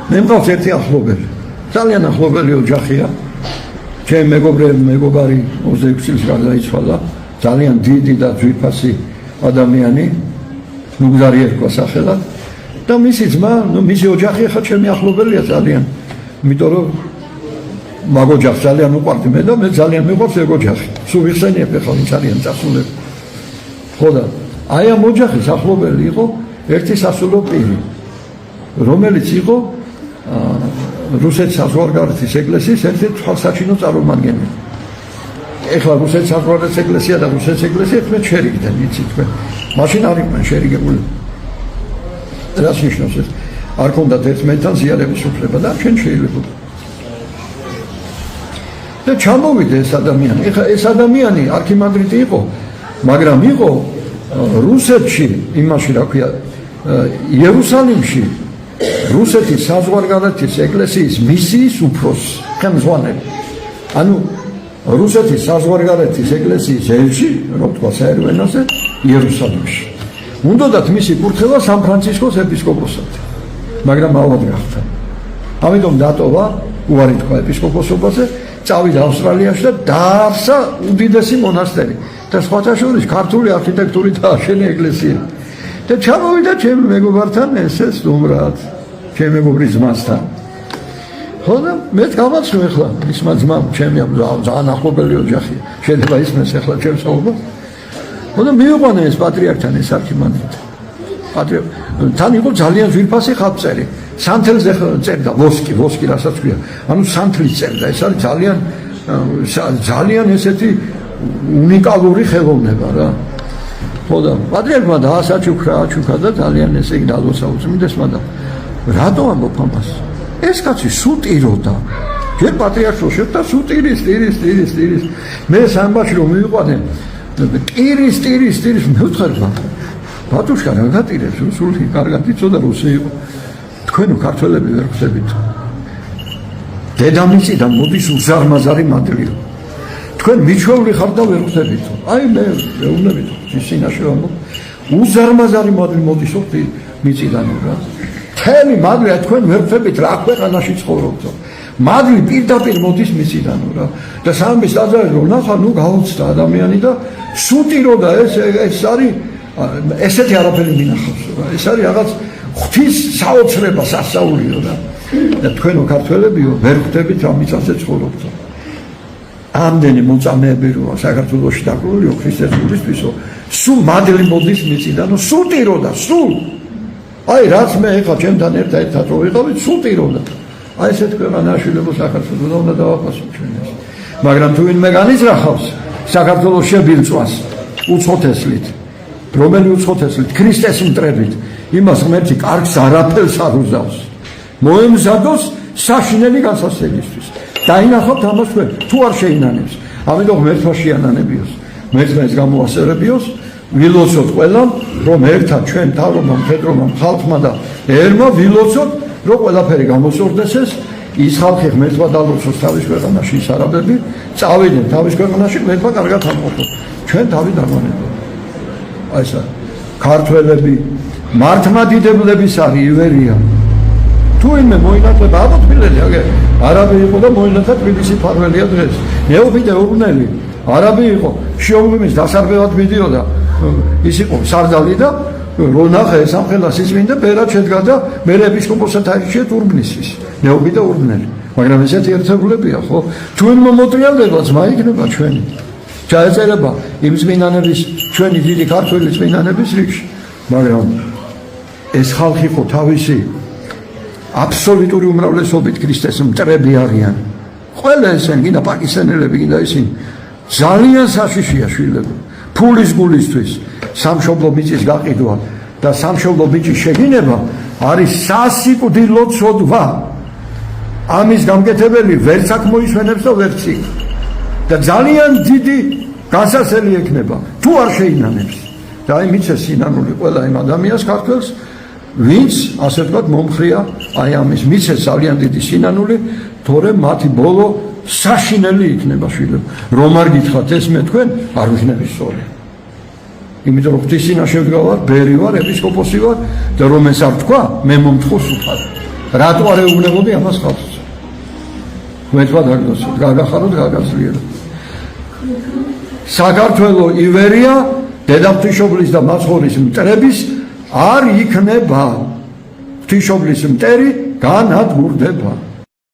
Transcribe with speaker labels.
Speaker 1: მე მყავს ერთი ახლობელი, ძალიან ახლობელი ოჯახია. ჩემ მეგობარი 26 წელს გარდაიცვალა, ძალიან დიდი და ძვირფასი ადამიანი, ნუგზარი ერქვა სახელად და მისი ძმა, მისი ოჯახი ახლა ჩემი ახლობელია ძალიან. იმიტომ რომ მაგ ოჯახს ძალიან უყვარდი მე და მე ძალიან მიყვარს ეგ ოჯახი. სულ ვიხსენიებ ახლა ვინც არიან წასულები. ხო და აი ამ ოჯახის ახლობელი იყო ერთი სასულო პირი, რომელიც იყო რუსეთის საზღვარგარეთის ეკლესიის ერთი თვალსაჩინო წარმომადგენელი. ეხლა რუსეთის საზღვარგარეთის ეკლესია და რუსეთის ეკლესია ერთმანეთ შერიგდნენ, იცით თქვენ. მაშინ არ იყვნენ შერიგებული. რას ნიშნავს ეს? არ ქონდათ ერთმანეთთან ზიარების უფლება და ჩვენ შეიძლება. და ჩამოვიდა ეს ადამიანი. ეხლა ეს ადამიანი არქიმანდრიტი იყო, მაგრამ იყო რუსეთში, იმაში რა ქვია, იერუსალიმში რუსეთის საზღვარგარეთის ეკლესიის მისიის უფროსი, ხელმძღვანელი. ანუ რუსეთის საზღვარგარეთის ეკლესიის ელჩი, რომ თქვა საერვო ენაზე, იერუსალიმში. უნდათ მისი კურთხევა სან-ფრანცისკოს ეპისკოპოსად, მაგრამ ალბათ გახდა. ამიტომ დატოვა, უარი თქვა ეპისკოპოსობაზე, წავიდა ავსტრალიაში და დაარსა უდიდესი მონასტერი და სხვათა შორის ქართული არქიტექტურით დააშენე ეკლესია. და ჩამოვიდა ჩემ მეგობართან ესე სტუმრად, ჩემ მეგობრის ძმასთან. ხო და მე გავაცნო ახლა ისმა ძმამ, ჩემი ძალიან ახლობელი ოჯახია. შეიძლება ისმეს ახლა ჩემს საუბარს. ხო და მივიყვანა ეს პატრიარქთან ეს არქიმანდრიტი. თან იყო ძალიან ძვირფასი ხალხწერი. სანთელზე წერდა ვოსკი რასაც ქვია. ანუ სანთლით წერდა. ეს არის ძალიან ესეთი უნიკალური ხელოვნება რა. ხო და პატრიარქმა დაასაჩუქრა და ძალიან ესე იგი დალოცა უწმინდესმა და რატო ამბობ ამას? ეს კაცი სულ ტიროდა. ჯერ პატრიარქს შეხვდა სულ ტირის. მე სამბაში რომ მივიყვანე ტირის მე ვთხარდა. ბატუშკა რა გატირებს? სულ კარგად იცოდა რუსი იყო. თქვენო ქართველები ვერ ხსებით. დედამიწიდან მოდის უზარმაზარი მადლიო. თქვენ მიჩვეული ხართ და ვერ ხსებით. აი მე ვეუბნებით სინაში ვამბობ. უზარმაზარი მადლი მოდის მიწიდან რა. თელი მადლი თქვენ ვერ ხსებით რა ქვეყანაში ცხოვრობთ. მადლი პირდაპირ მოდის მიწიდან რა. და სამის დაზარალ რომ ნახა ნუ გაუცდა ადამიანი და სუტიროდა ეს არის ესეთი არაფერი მინახავს რა. ეს არის რაღაც ღვთის საოცრება სასაულიო და თქვენო ქართველებიო ვერ ხდებით რა მიწაზე ცხოვრობთ. ამდენი მოწამეები როა საქართველოში დაკრულიო ქრისტეს გულისთვისო სულ მადლი მოდის მიწიდან სულ ტიროდა სულ აი რაც მე ეხლა ჩემთან ერთად რო ვიყავით სულ ტიროდა აი ესეთ ქვეყანაშვილებო საქართველოს უნდა დავაფასო ჩვენ ეს მაგრამ თუ ვინმე განიზრახავს საქართველოს შებილწვას უცხოთესლით რომელი უცხოთესლით ქრისტეს მტრებით იმას ღმერთი კარგს არაფერს არ უზავს მოემზადოს საშინელი განსასწრებისთვის დაინახავთ ამას თქვენ თუ არ შეინანებს ამიტომ ღმერთმა შეანანებიოს ღმერთმა ეს გამოასწორებიოს ვილოცოთ ყველამ რომ ერთად ჩვენ თავრობამ მხედრობამ ხალხმა და ერმა ვილოცოთ რომ ყველაფერი გამოსწორდეს ის ხალხი ღმერთმა დალოცოს თავის ქვეყანაში ის არაბები წავიდნენ თავის ქვეყანაში ღმერთმა კარგად ამყოფოთ ჩვენ თავი დაგვანებოთ აი ესა ქართველები მართლმადიდებლების არის ივერია თუ ვინმე მოინათება აბოთბილელი აგე არაბი იყო და მოინათა თბილისი ფარველია დღეს ნეოფიტე ურნელი არაბი იყო შეუმის დასარბევად მიდიოდა ის იყო სარდალი და რონახე სამხელა სისმინდა ბერად შედგა და მე ეპისკოპოსად აირჩიეთ ურბნისის ნეოფიტე ურნელი მაგრამ ესეთი ერთებულებია ხო ჩვენ მომოტრიალდება ძმა იქნება ჩვენი ჩაეწერება იმ წმინდანების ჩვენი დიდი ქართველი წმინდანების რიგში მაგრამ ეს ხალხი ხო თავისი აბსოლუტური უმრავლესობით ქრისტეს მტრები არიან. ყველა ესენი, კიდე პაკისტანელები, კიდე ისინი ძალიან საშიშია შვილები. ფულის გულისთვის სამშობლო მიწის გაყიდვა და სამშობლო მიწის შეგინება არის სასიკვდილო ცოდვა. ამის გამკეთებელი ვერც აქ მოისვენებს და ვერც იქ. და ძალიან დიდი განსასწრელი ექნება, თუ არ შეინანებს. და აი მიცეს სინანული ყველა იმ ადამიანს ქართველს ვინც ასე ვთქვათ მომხრია აი ამის მიცეს ძალიან დიდი სინანული თორემ მათი ბოლო საშინელი იქნება შვილები რომ არ გითხრათ ეს მე თქვენ არ ვიქნები სწორი იმიტომ რომ ღვთის წინაშე ვდგავარ ბერი ვარ ეპისკოპოსი ვარ და რომ ეს არ თქვა მე მომთხოვს უფალ რატო არ ეუბნებოდი ამას ხალხს? მეტყვა დაგდოსოთ, გაგახაროთ, გაგაზრიეროთ. საქართველო ივერია დედაფთიშობლის და მაცხოვრის მტრების არ იქნება. ღვთისმშობლის მტერი განადგურდება.